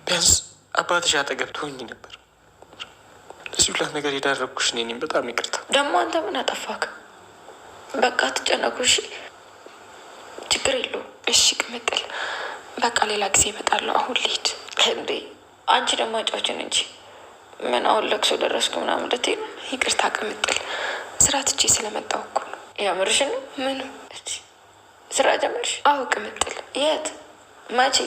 ቢያንስ አባትሽ አጠገብ ትሆኚ ነበር። እዚህ ሁላ ነገር የዳረኩሽ እኔ ነኝ። በጣም ይቅርታ። ደግሞ አንተ ምን አጠፋክ? በቃ ትጨነቁ። እሺ ችግር የለውም። እሺ ቅምጥል፣ በቃ ሌላ ጊዜ እመጣለሁ። አሁን ልሂድ። እንዴ አንቺ ደግሞ አጫዎችን እንጂ ምን አሁን ለቅሶ ደረስኩ ምናምን ልትይ ነው? ይቅርታ ቅምጥል፣ ስራ ትቼ ስለመጣሁ እኮ ነው። ያምርሽን ነው? ምን ስራ ጀመርሽ? አዎ ቅምጥል። የት? መቼ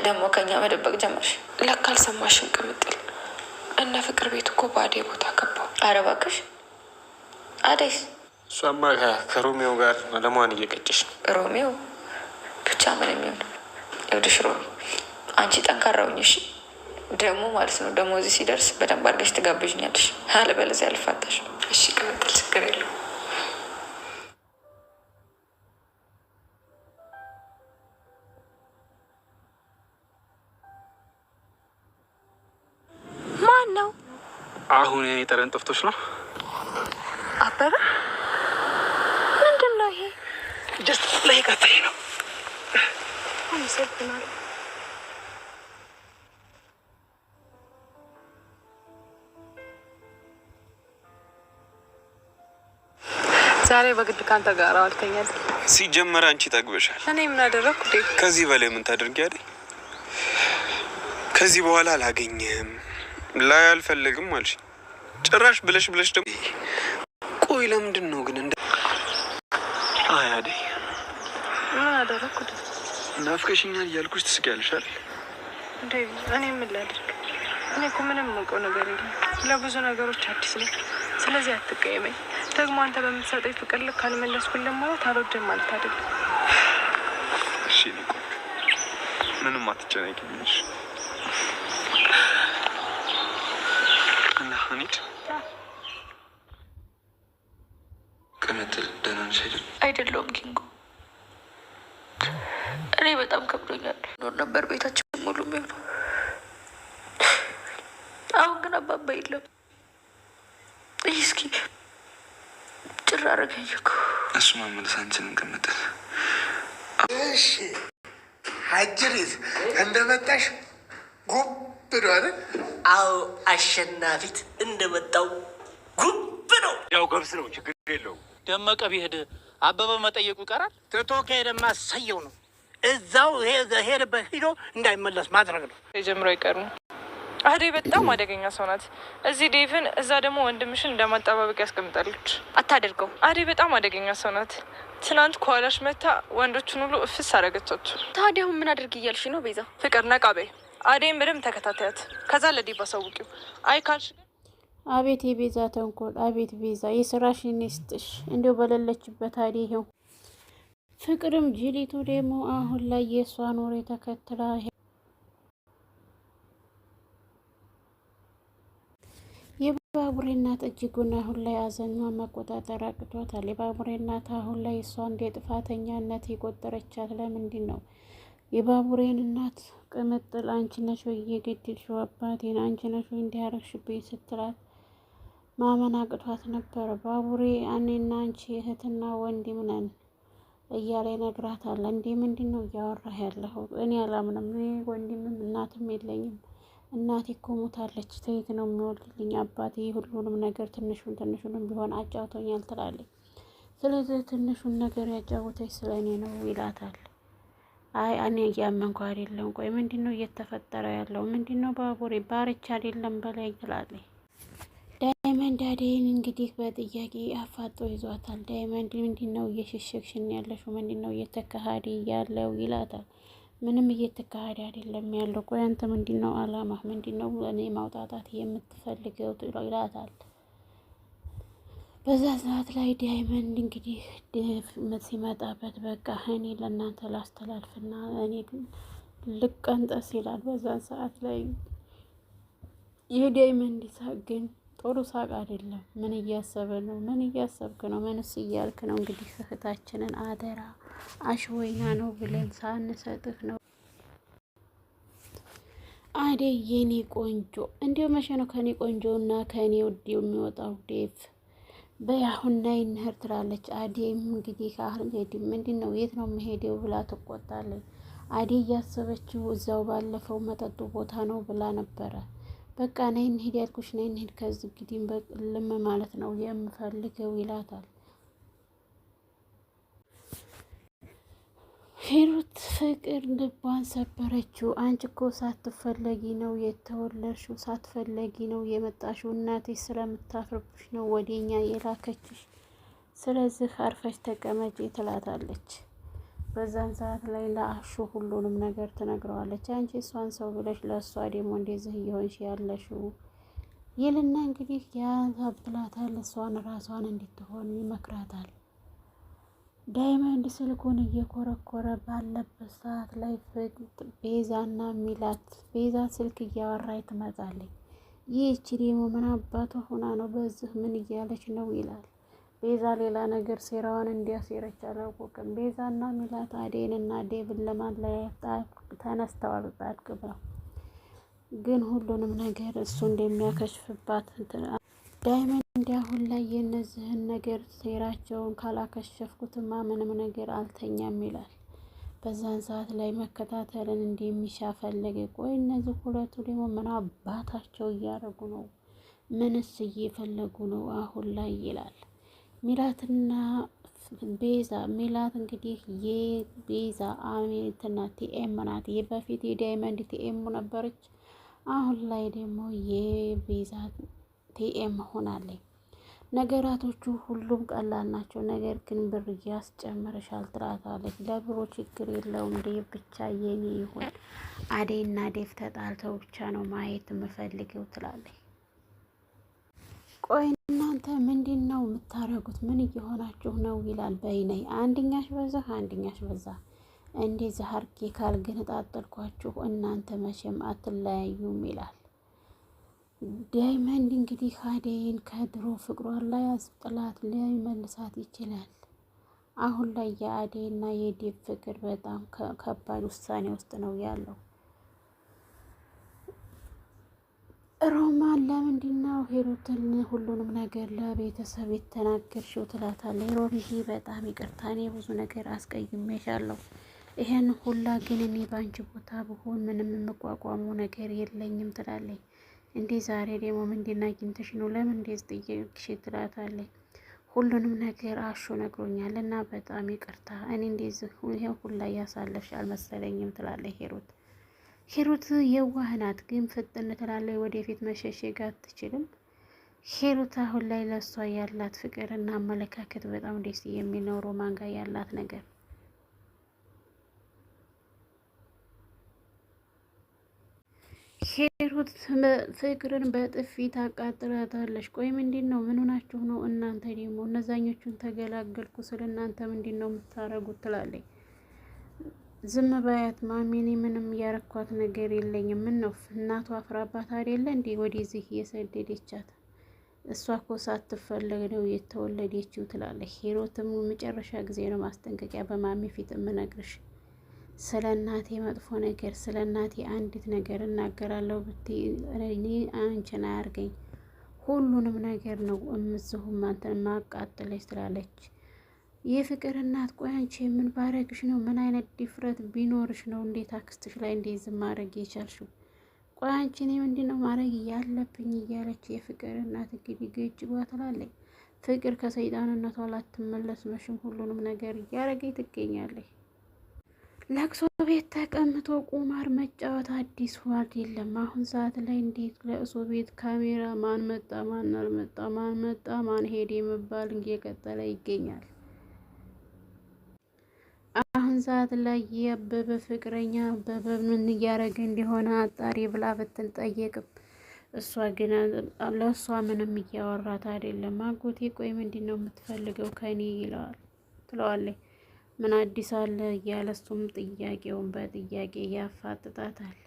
ደግሞ ከኛ መደበቅ ጀመርሽ? ለካ አልሰማሽም ቅምጥል። እነ ፍቅር ቤት እኮ በአደይ ቦታ ገባሁ። ኧረ እባክሽ። አደይስ? እሷማ ከሮሜዮ ጋር ለመሆን እየቀጨሽ ነው። ሮሜዮ ብቻ ምን የሚሆን ይኸውልሽ፣ ሮሚ አንቺ ጠንካራውኝ። እሺ ደግሞ ማለት ነው ደግሞ እዚህ ሲደርስ በደንብ አድርገሽ ትጋብዥኛለሽ፣ አለበለዚያ አልፋታሽ። እሺ ቅምጥል፣ ችግር የለውም። አሁን የኔ ጠረን ጠፍቶች ነው? አበበ ምንድን ነው ይሄ? ጀስት ላይ ቀጣይ ነው። አመሰግናለሁ። ዛሬ በግድ ካንተ ጋር አልተኛል። ሲጀመር አንቺ ጠግበሻል። እኔ ምን አደረግኩ? ከዚህ በላይ ምን ታደርጊያለሽ? ከዚህ በኋላ አላገኘህም ላይ አልፈልግም አልሽ። ጭራሽ ብለሽ ደግሞ ቆይ ለምንድን ነው ግን እንደ አደይ ምን አደረኩ? ናፍቀሽኛል እያልኩሽ ትስቂያለሽ አይደል? እንዴ እኔ ምን ላድርግ? እኔ እኮ ምንም የማውቀው ነገር የለም። ለብዙ ነገሮች አዲስ ነኝ። ስለዚህ አትቀየመኝ። ደግሞ አንተ በምትሰጠኝ ፍቅር ልክ ካልመለስኩልህ ማለት አልወድም ማለት አይደለም። እሺ ምንም አትጨነቂልሽ። እንሂድ። ቅምጥል ደህና ነሽ አይደል? አይደለሁም ኪንጎ፣ እኔ በጣም ከብዶኛል። ኖር ነበር ቤታችን ሙሉ የሚሆነው። አሁን ግን አባባ የለም። እስኪ ጭር አደረገኝ እኮ። እሱ ማመለስ አንችልም ቅምጥል። እሺ ሀጅሪት እንደመጣሽ ጉብ ብሏል። አዎ አሸናፊት እንደመጣው ጉብ ነው። ያው ገብስ ነው፣ ችግር የለው። ደመቀ ቢሄድ አበበ መጠየቁ ይቀራል። ትቶ ከሄደማ ሰየው ነው። እዛው ሄደበት ሂዶ እንዳይመለስ ማድረግ ነው። የጀምሮ አይቀር ነው። አደይ በጣም አደገኛ ሰው ናት። እዚህ ዴቭን፣ እዛ ደግሞ ወንድምሽን እንደማጠባበቅ ያስቀምጣለች። አታደርገው። አደይ በጣም አደገኛ ሰው ናት። ትናንት ከኋላሽ መታ ወንዶችን ሁሉ እፍስ አደረገቻቸው። ታዲያ አሁን ምን አድርግ እያልሽ ነው? ቤዛ ፍቅር ነቃቤ። አደይም በደምብ ተከታታያት፣ ከዛ ለዴቭ አሳውቂው። አይ ካልሽ አቤት የቤዛ ተንኮል! አቤት ቤዛ የስራሽን ይስጥሽ። እንዲያው በሌለችበት አደይ ይኸው። ፍቅርም ጅሊቱ ደግሞ አሁን ላይ የእሷን ወሬ ተከትላ የባቡሬ እናት እጅጉን አሁን ላይ አዘኗን መቆጣጠር አቅቷታል። የባቡሬ እናት አሁን ላይ እሷ እንደ ጥፋተኛነት የቆጠረቻት ለምንድን ነው? የባቡሬን እናት ቅምጥል አንቺ ነሽ ወይ የገደልሽው አባቴን? አንቺ ነሽ ወይ እንዲያረግሽብኝ ስትላት ማመን አቅቷት ነበር። ባቡሬ እኔና አንቺ እህትና ወንድም ነን እያለ ይነግራታል። እንዴ ምንድን ነው እያወራህ ያለኸው? እኔ አላምንም። እኔ ወንድምም እናትም የለኝም። እናቴ እኮ ሞታለች። ተየት ነው የሚወልድልኝ አባቴ? ሁሉንም ነገር ትንሹንም ቢሆን አጫውቶኛል ትላለች። ስለዚህ ትንሹን ነገር ያጫወተች ስለ እኔ ነው ይላታል። አይ እኔ እያመንኩ አይደለም። ቆይ ምንድን ነው እየተፈጠረ ያለው? ምንድን ነው ባቡሬ? ባርቻ አይደለም በላይ ትላለች። ዳይመንድ አደይን እንግዲህ በጥያቄ አፋጦ ይዟታል። ዳይመንድ ምንድን ነው እየሸሸግሽን ያለሽው? ምንድን ነው እየተካሄደ ያለው ይላታል። ምንም እየተካሄደ አይደለም ያለው። ቆይ አንተ ምንድን ነው አላማህ? ምንድን ነው እኔ ማውጣታት የምትፈልገው ይላታል። በዛ ሰዓት ላይ ዳይመንድ እንግዲህ ሲመጣበት በቃ እኔ ለእናንተ ላስተላልፍና እኔ ግን ልቀንጠስ ይላል። በዛ ሰዓት ላይ ይህ ዳይመንድ ሳቅ ግን ጥሩ ሳቅ አይደለም። ምን እያሰበ ነው? ምን እያሰብክ ነው? ምንስ እያልክ ነው? እንግዲህ እህታችንን አደራ አሽወይና ነው ብለን ሳንሰጥህ ነው። አደይ የኔ ቆንጆ፣ እንዲሁ መቼ ነው ከኔ ቆንጆና ከኔ ውድ የሚወጣው? ዴቭ በያሁን ላይ እንሂድ ትላለች። አደይም እንግዲህ አልሄድም። ምንድን ነው የት ነው የምሄደው ብላ ትቆጣለች። አዴ እያሰበችው እዛው ባለፈው መጠጡ ቦታ ነው ብላ ነበረ። በቃ ነይ እንሂድ ያልኩሽ ነይ እንሂድ፣ ከዚህ ግዲም በቅልም ማለት ነው የምፈልገው ይላታል። ሂሩት ፍቅር ልቧን ሰበረችው። አንቺ እኮ ሳትፈለጊ ነው የተወለድሽው፣ ሳትፈለጊ ነው የመጣሽው። እናቴ ስለምታፍርብሽ ነው ወደኛ የላከችሽ። ስለዚህ አርፈሽ ተቀመጪ ትላታለች። በዛን ሰዓት ላይ ለአሹ ሁሉንም ነገር ትነግረዋለች። አንቺ እሷን ሰው ብለሽ ለእሷ ደግሞ እንደዚህ እየሆንሽ ያለሽው ይልና እንግዲህ ያዛብላታል። እሷን ራሷን እንድትሆን ይመክራታል። ዳይመንድ ስልኩን እየኮረኮረ ባለበት ሰዓት ላይ ቤዛና ሚላት ቤዛ ስልክ እያወራች ትመጣለች። ይህቺ ደግሞ ምን አባቷ ሆና ነው በዚህ ምን እያለች ነው ይላል። ቤዛ ሌላ ነገር ሴራዋን እንዲያሴረች አላወቅም። ቤዛና ሚላት አዴንና ዴቭን ለማለያየት ተነስተዋል። ጣድቅበው ግን ሁሉንም ነገር እሱ እንደሚያከሽፍባት ዳይመንድ አሁን ላይ የእነዚህን ነገር ሴራቸውን ካላከሸፍኩትማ ምንም ነገር አልተኛም ይላል። በዛን ሰዓት ላይ መከታተልን እንደሚሻ ፈለገ። ቆይ እነዚህ ሁለቱ ደግሞ ምን አባታቸው እያደረጉ ነው? ምንስ እየፈለጉ ነው አሁን ላይ ይላል። ሚላትና ቤዛ ሚላት እንግዲህ የቤዛ አሜትና ቲኤም ናት። በፊት የዳይመንድ ቲኤም ነበረች። አሁን ላይ ደግሞ የቤዛ ቲኤም ሆናለች። ነገራቶቹ ሁሉም ቀላል ናቸው፣ ነገር ግን ብር ያስጨምርሻል ትላታለች። ለብሩ ችግር የለውም ዴቭ ብቻ የኔ ይሁን፣ አዴና ዴቭ ተጣልተው ብቻ ነው ማየት የምፈልገው ትላለች። ቆይ እናንተ ምንድን ነው የምታረጉት? ምን እየሆናችሁ ነው ይላል። በይነይ አንድኛሽ በዛ አንድኛሽ በዛ እንደዚህ አርጌ ካልገነጣጠልኳችሁ እናንተ መቼም አትለያዩም ይላል። ዳይመንድ እንግዲህ አደይን ከድሮ ፍቅሯን ላይ አስጥላት ሊመልሳት ይችላል። አሁን ላይ የአደይና የዴቭ ፍቅር በጣም ከባድ ውሳኔ ውስጥ ነው ያለው። ሮማን ለምንድን ነው ሂሩትን ሁሉንም ነገር ለቤተሰብ የተናገርሽው? ትላታለች። ሮሚዬ በጣም ይቅርታ፣ እኔ ብዙ ነገር አስቀይሜሻለሁ። ይሄን ሁላ ግን እኔ ባንቺ ቦታ ብሆን ምንም የምቋቋመው ነገር የለኝም ትላለች። እንዴ ዛሬ ደግሞ ምንድን አግኝተሽ ነው? ለምን እንደዚህ ጠየቅሽ? ትላታለች። ሁሉንም ነገር አሹ ነግሮኛል እና በጣም ይቅርታ፣ እኔ እንደዚህ ይሄን ሁላ እያሳለፍሽ አልመሰለኝም ትላለች ሂሩት። ሂሩት የዋህ ናት፣ ግን ፍጥን ትላለች። ወደፊት መሸሸግ አትችልም። ሂሩት አሁን ላይ ለእሷ ያላት ፍቅር እና አመለካከት በጣም ደስ የሚል ነው። ሮማን ጋር ያላት ነገር ሂሩት ፍቅርን በጥፊ ታቃጥላታለች። ቆይ ምንድን ነው? ምን ሆናችሁ ነው እናንተ? ደግሞ እነዛኞቹን ተገላገልኩ ስለ እናንተ ምንድን ነው የምታረጉት? ትላለች። ዝም በያት ማሚኔ፣ ምንም እያረኳት ነገር የለኝም። ምን ነው እናቷ አፍራባት አይደለ እንዴ ወደዚህ እየሰደደቻት? እሷ እኮ ሳትፈለግ ነው የተወለደችው ትላለች። ሂሩትም መጨረሻ ጊዜ ነው ማስጠንቀቂያ በማሚ ፊት የምነግርሽ፣ ስለ እናቴ መጥፎ ነገር፣ ስለ እናቴ አንዲት ነገር እናገራለሁ ብትይ እኔ አንቺን አያርገኝ፣ ሁሉንም ነገር ነው እምዝሁም አንተን ማቃጠለች ትላለች። የፍቅር እናት ቆይ አንቺ ምን ባረግሽ ነው? ምን አይነት ድፍረት ቢኖርሽ ነው እንዴት አክስትሽ ላይ እንዴት ዝም ማድረግ የቻልሽው? ቆይ አንቺ እኔ ምንድን ነው ማድረግ ያለብኝ? እያለች የፍቅር እናት እንግዲህ ግጭጓ ትላለች። ፍቅር ከሰይጣንነቷ ላትመለስ መሽም ሁሉንም ነገር እያረገኝ ትገኛለች። ለቅሶ ቤት ተቀምጦ ቁማር መጫወት አዲስ አይደለም። አሁን ሰዓት ላይ እንዴት ለቅሶ ቤት ካሜራ ማን መጣ ማን አልመጣ ማን መጣ ማን ሄደ መባል እየቀጠለ ይገኛል። አሁን ሰዓት ላይ የአበበ ፍቅረኛ አበበ ምን እያደረገ እንደሆነ አጣሪ ብላ ብትጠየቅም እሷ ግን ለእሷ ምንም እያወራት አይደለም። አጎቴ ቆይ ምንድን ነው የምትፈልገው ከኔ ይለዋል ትለዋለች። ምን አዲስ አለ እያለ እሱም ጥያቄውን በጥያቄ ያፋጥጣታል።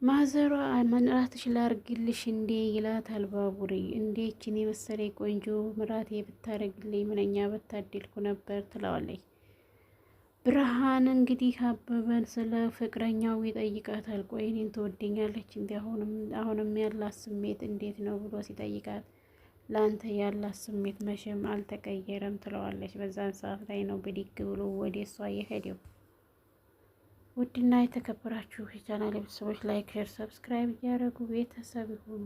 ማዘሯ ምራትሽ ላርግልሽ እንዴ ይላታል ባቡሬ። እንዴችን የመሰለ ቆንጆ ምራቴ ብታረግልኝ ምንኛ በታደልኩ ነበር ትለዋለች። ብርሃን እንግዲህ አበበን ስለ ፍቅረኛው ይጠይቃታል። ቆይ እኔን ትወደኛለች እንዲ አሁንም ያላት ስሜት እንዴት ነው ብሎ ሲጠይቃት ለአንተ ያላት ስሜት መቼም አልተቀየረም ትለዋለች። በዛን ሰዓት ላይ ነው ብድግ ብሎ ወደ እሷ የሄደው። ውድና የተከበራችሁ የቻናል ቤተሰቦች ላይክ፣ ሼር፣ ሰብስክራይብ እያደረጉ ቤተሰብ ይሁኑ።